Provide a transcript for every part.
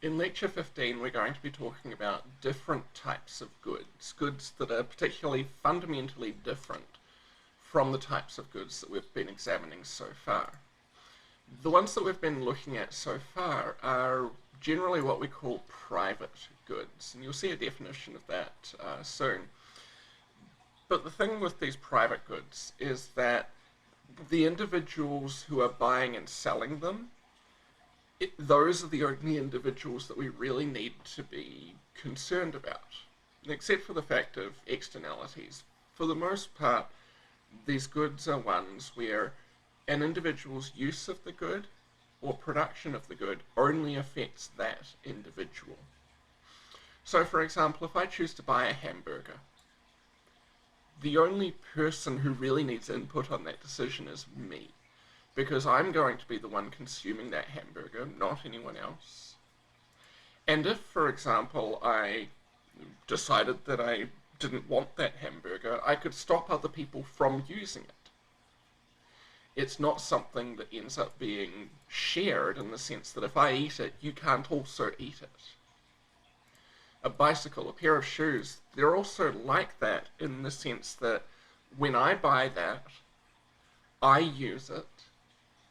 In Lecture 15, we're going to be talking about different types of goods, goods that are particularly fundamentally different from the types of goods that we've been examining so far. The ones that we've been looking at so far are generally what we call private goods, and you'll see a definition of that soon. But the thing with these private goods is that the individuals who are buying and selling them, those are the only individuals that we really need to be concerned about. Except for the fact of externalities, for the most part, these goods are ones where an individual's use of the good or production of the good only affects that individual. So, for example, if I choose to buy a hamburger, the only person who really needs input on that decision is me, because I'm going to be the one consuming that hamburger, not anyone else. And if, for example, I decided that I didn't want that hamburger, I could stop other people from using it. It's not something that ends up being shared in the sense that if I eat it, you can't also eat it. A bicycle, a pair of shoes, they're also like that in the sense that when I buy that, I use it,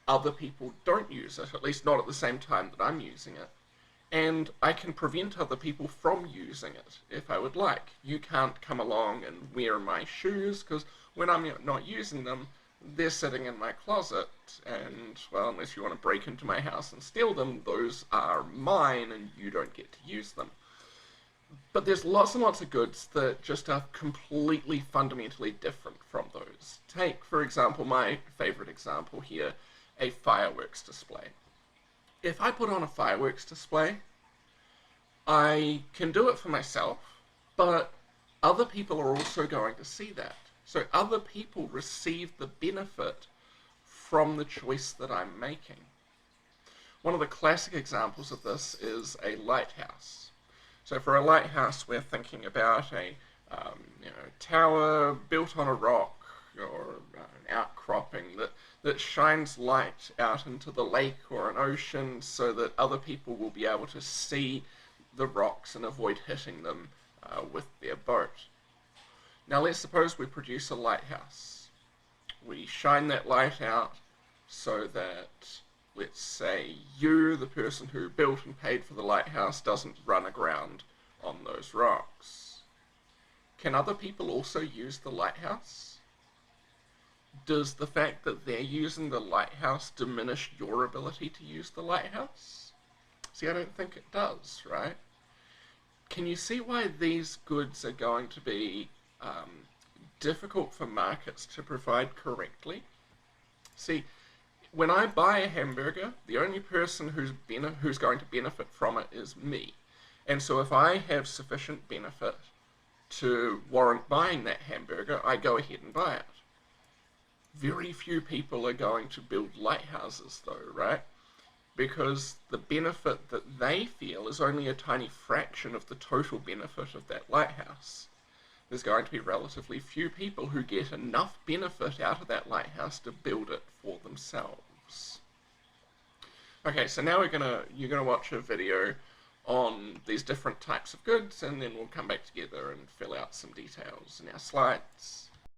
other people don't use it, at least not at the same time that I'm using it, and I can prevent other people from using it if I would like. You can't come along and wear my shoes, because when I'm not using them, they're sitting in my closet, and, well, unless you want to break into my house and steal them, those are mine and you don't get to use them. But there's lots and lots of goods that just are completely fundamentally different from those. Take, for example, my favorite example here, a fireworks display. If I put on a fireworks display, I can do it for myself, but other people are also going to see that. So other people receive the benefit from the choice that I'm making. One of the classic examples of this is a lighthouse. So for a lighthouse, we're thinking about a tower built on a rock or an outcropping that shines light out into the lake or an ocean so that other people will be able to see the rocks and avoid hitting them with their boat. Now let's suppose we produce a lighthouse. We shine that light out so that, let's say, you, the person who built and paid for the lighthouse, doesn't run aground on those rocks. Can other people also use the lighthouse? Does the fact that they're using the lighthouse diminish your ability to use the lighthouse? See, I don't think it does, right? Can you see why these goods are going to be difficult for markets to provide correctly? See, when I buy a hamburger, the only person who's going to benefit from it is me. And so if I have sufficient benefit to warrant buying that hamburger, I go ahead and buy it. Very few people are going to build lighthouses though, right? Because the benefit that they feel is only a tiny fraction of the total benefit of that lighthouse. There's going to be relatively few people who get enough benefit out of that lighthouse to build it for themselves. Okay, so now you're gonna watch a video on these different types of goods, and then we'll come back together and fill out some details in our slides.